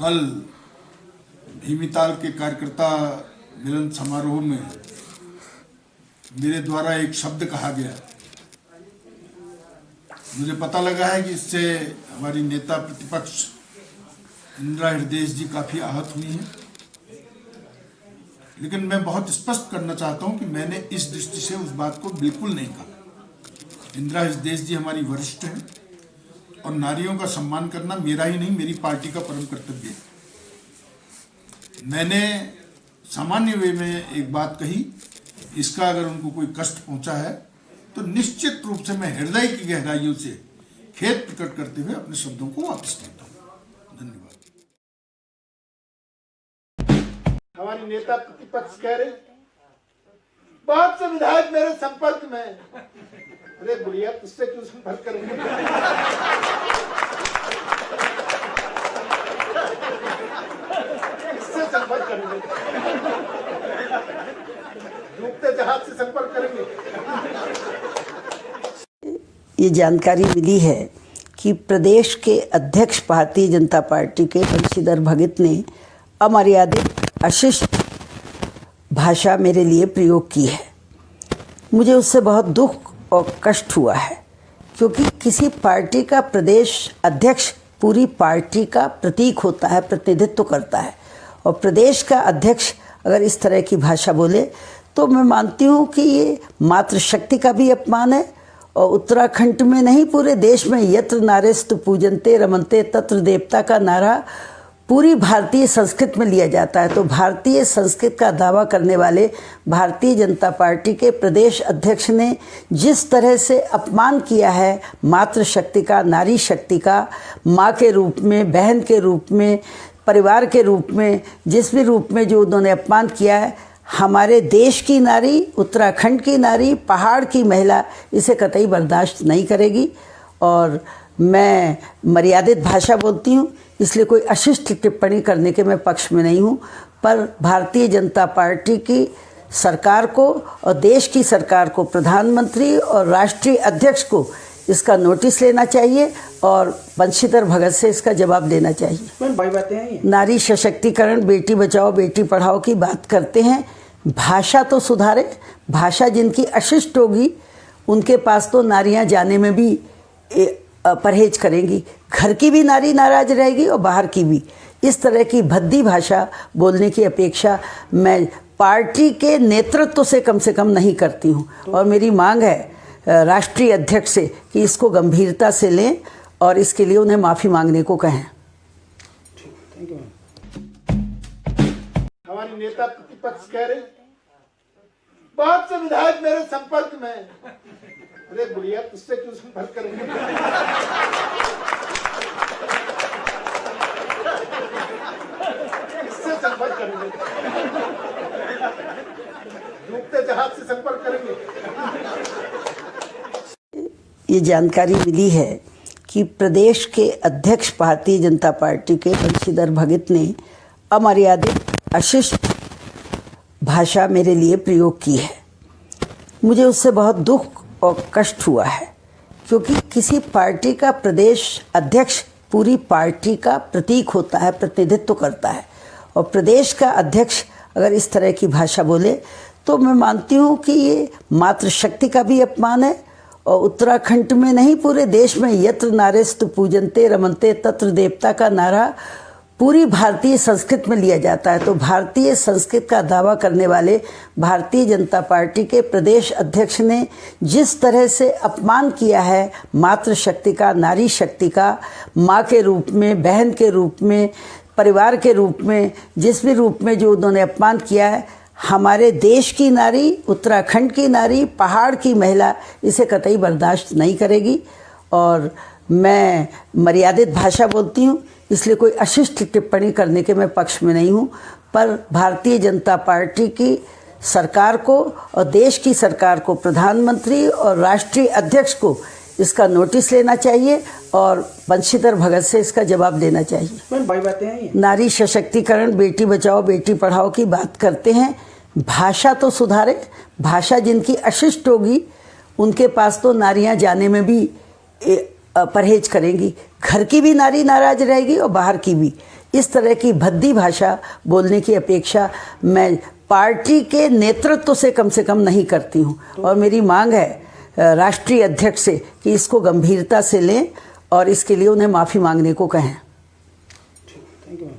कल भीमिताल के कार्यकर्ता मिलन समारोह में मेरे द्वारा एक शब्द कहा गया। मुझे पता लगा है कि इससे हमारी नेता प्रतिपक्ष इंदिरा हृदयेश जी काफ़ी आहत हुई हैं, लेकिन मैं बहुत स्पष्ट करना चाहता हूं कि मैंने इस दृष्टि से उस बात को बिल्कुल नहीं कहा। इंदिरा हृदयेश जी हमारी वरिष्ठ हैं और नारियों का सम्मान करना मेरा ही नहीं, मेरी पार्टी का परम कर्तव्य है। मैंने सामान्य वे में एक बात कही, इसका अगर उनको कोई कष्ट पहुंचा है तो निश्चित रूप से मैं हृदय की गहराइयों से खेद प्रकट करते हुए अपने शब्दों को वापस लेता हूं। धन्यवाद। हमारी नेता प्रतिपक्ष कह रहे बहुत से विधायक मेरे संपर्क में। अरे बुढ़िया, तुझसे क्यों संपर्क करेंगे? किससे संपर्क करेंगे? डूबते जहाज से संपर्क करेंगे? ये जानकारी मिली है कि प्रदेश के अध्यक्ष भारतीय जनता पार्टी के बंशीधर भगत ने अमर्यादित अशिष्ट भाषा मेरे लिए प्रयोग की है। मुझे उससे बहुत दुख और कष्ट हुआ है, क्योंकि किसी पार्टी का प्रदेश अध्यक्ष पूरी पार्टी का प्रतीक होता है, प्रतिनिधित्व करता है, और प्रदेश का अध्यक्ष अगर इस तरह की भाषा बोले तो मैं मानती हूँ कि ये मातृशक्ति का भी अपमान है। और उत्तराखंड में नहीं, पूरे देश में यत्र नारेस्तु पूजन्ते रमन्ते तत्र देवता का नारा पूरी भारतीय संस्कृत में लिया जाता है। तो भारतीय संस्कृत का दावा करने वाले भारतीय जनता पार्टी के प्रदेश अध्यक्ष ने जिस तरह से अपमान किया है मातृशक्ति का, नारी शक्ति का, माँ के रूप में, बहन के रूप में, परिवार के रूप में, जिस भी रूप में जो उन्होंने अपमान किया है, हमारे देश की नारी, उत्तराखंड की नारी, पहाड़ की महिला इसे कतई बर्दाश्त नहीं करेगी। और मैं मर्यादित भाषा बोलती हूँ, इसलिए कोई अशिष्ट टिप्पणी करने के मैं पक्ष में नहीं हूँ। पर भारतीय जनता पार्टी की सरकार को और देश की सरकार को, प्रधानमंत्री और राष्ट्रीय अध्यक्ष को इसका नोटिस लेना चाहिए और बंशीधर भगत से इसका जवाब देना चाहिए। बड़ी बातें हैं ये। नारी सशक्तिकरण, बेटी बचाओ बेटी पढ़ाओ की बात करते हैं, भाषा तो सुधारे। भाषा जिनकी अशिष्ट होगी उनके पास तो नारियां जाने में भी परहेज करेंगी। घर की भी नारी नाराज रहेगी और बाहर की भी। इस तरह की भद्दी भाषा बोलने की अपेक्षा मैं पार्टी के नेतृत्व से कम नहीं करती हूँ। और मेरी मांग है राष्ट्रीय अध्यक्ष से कि इसको गंभीरता से लें और इसके लिए उन्हें माफ़ी मांगने को कहें। हमारी नेता प्रतिपक्ष कह रहे बहुत से विधायक मेरे संपर्क में। अरे बुढ़िया, तुझसे क्यों संपर्क करेंगे? किससे संपर्क करेंगे? डूबते जहाज से संपर्क करेंगे? ये जानकारी मिली है कि प्रदेश के अध्यक्ष भारतीय जनता पार्टी के बंशीधर भगत ने अमर्यादित अशिष्ट भाषा मेरे लिए प्रयोग की है। मुझे उससे बहुत दुख और कष्ट हुआ है, क्योंकि किसी पार्टी का प्रदेश अध्यक्ष पूरी पार्टी का प्रतीक होता है, प्रतिनिधित्व करता है, और प्रदेश का अध्यक्ष अगर इस तरह की भाषा बोले तो मैं मानती हूँ कि ये मातृशक्ति का भी अपमान है। और उत्तराखंड में नहीं, पूरे देश में यत्र नारेस्तु पूजन्ते रमन्ते तत्र देवता का नारा पूरी भारतीय संस्कृत में लिया जाता है। तो भारतीय संस्कृत का दावा करने वाले भारतीय जनता पार्टी के प्रदेश अध्यक्ष ने जिस तरह से अपमान किया है मातृशक्ति का, नारी शक्ति का, माँ के रूप में, बहन के रूप में, परिवार के रूप में, जिस भी रूप में जो उन्होंने अपमान किया है, हमारे देश की नारी, उत्तराखंड की नारी, पहाड़ की महिला इसे कतई बर्दाश्त नहीं करेगी। और मैं मर्यादित भाषा बोलती हूँ, इसलिए कोई अशिष्ट टिप्पणी करने के मैं पक्ष में नहीं हूँ। पर भारतीय जनता पार्टी की सरकार को और देश की सरकार को, प्रधानमंत्री और राष्ट्रीय अध्यक्ष को इसका नोटिस लेना चाहिए और बंशीधर भगत से इसका जवाब देना चाहिए। बड़ी बातें हैं ये। नारी सशक्तिकरण, बेटी बचाओ बेटी पढ़ाओ की बात करते हैं, भाषा तो सुधारे। भाषा जिनकी अशिष्ट होगी उनके पास तो नारियां जाने में भी परहेज करेंगी। घर की भी नारी नाराज रहेगी और बाहर की भी। इस तरह की भद्दी भाषा बोलने की अपेक्षा मैं पार्टी के नेतृत्व से कम नहीं करती हूँ। और मेरी मांग है राष्ट्रीय अध्यक्ष से कि इसको गंभीरता से लें और इसके लिए उन्हें माफ़ी मांगने को कहें। Thank you ma'am.